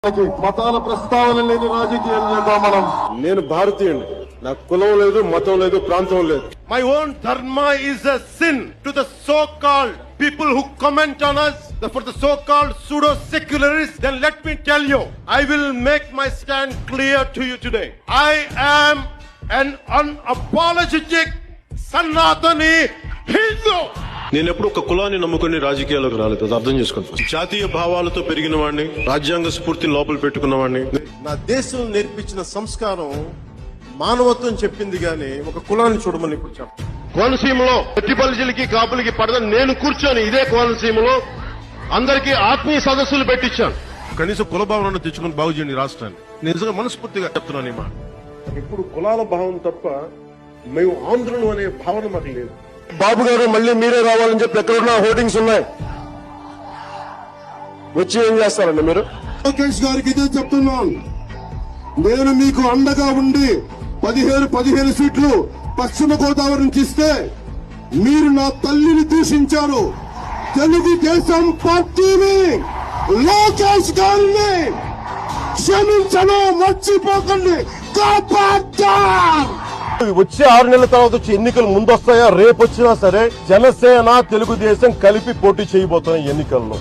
మతాల ప్రస్తావన లేని రాజకీయాలు చేద్దాం మనం. నేను భారతీయుని, నాకు కులం లేదు, మతం లేదు, ప్రాంతం లేదు. My own dharma is a sin to the so-called people who comment on us, for the so-called pseudo-secularists. Then let me tell you, I will make my stand clear to you today. I am an unapologetic Sanatani Hindu. నేను ఎప్పుడు ఒక కులాన్ని నమ్ముకుని రాజకీయాలకు రాలేదు, అది అర్థం చేసుకుంటాను. జాతీయ భావాలతో పెరిగిన వాడిని, రాజ్యాంగ స్ఫూర్తిని లోపల పెట్టుకున్న వాడిని. నా దేశం నేర్పించిన సంస్కారం మానవత్వం చెప్పింది గాని ఒక కులాన్ని చూడమని ఇప్పుడు చెప్పాను. కోనసీమలో ప్రతిపల్లికి కాపులకి పడదని నేను కూర్చొని ఇదే కోనసీమలో అందరికీ ఆత్మీయ సదస్సులు పెట్టించాను. కనీసం కుల భావనను తెచ్చుకుని బాగు చేయండి రాష్ట్రాన్ని. నిజంగా మనస్ఫూర్తిగా చెప్తున్నాను. ఈ మాట ఇప్పుడు కులాల భావం తప్ప మేము ఆంధ్రులు అనే భావన మాకు లేదు. బాబు గారు మళ్ళీ మీరే రావాలని చెప్పి ఎక్కడున్నా హోర్డింగ్స్ ఉన్నాయి, వచ్చి ఏం చేస్తారండి మీరు? లోకేష్ గారికి ఇదే చెప్తున్నాను, నేను మీకు అండగా ఉండి 15 సీట్లు పశ్చిమ గోదావరి నుంచి ఇస్తే మీరు నా తల్లిని దూషించారు. తెలుగుదేశం పార్టీని, లోకేష్ గారిని క్షమించను, మర్చిపోకండి. వచ్చే 6 నెలల తర్వాత వచ్చే ఎన్నికలు ముందు వస్తాయా? రేపు వచ్చినా సరే జనసేన తెలుగుదేశం కలిపి పోటీ చేయబోతున్నాయి. ఎన్నికల్లో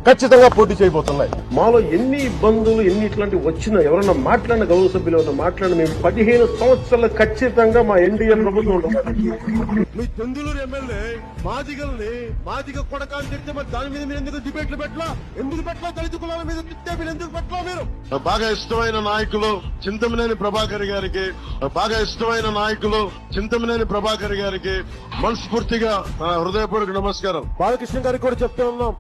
ఖచ్చితంగా పోటీ చేయబోతున్నాయి. మాలో ఎన్ని ఇబ్బందులు ఎన్ని ఇట్లాంటి వచ్చినా ఎవరన్నా మాట్లాడిన గౌరవ సభ్యులు ఎవరన్నా మాట్లాడిన మేము 15 సంవత్సరాలు ఖచ్చితంగా మా ఎన్డీఏ ప్రభుత్వం మీ చందులూరు ఎమ్మెల్యే మాదిగల్ని మాదిగ కొడక అని చెప్తే మరి దాని మీద మీరు ఎందుకు డిబేట్లు పెట్టలా? ఎందుకు పెట్టలా? దళిత కులాల మీద తిట్టే మీరు ఎందుకు పెట్టలా? మీరు బాగా ఇష్టమైన నాయకులు చింతమనేని ప్రభాకర్ గారికి, మనస్ఫూర్తిగా హృదయపూర్వక నమస్కారం. బాలకృష్ణ గారికి కూడా చెప్తా ఉన్నాం,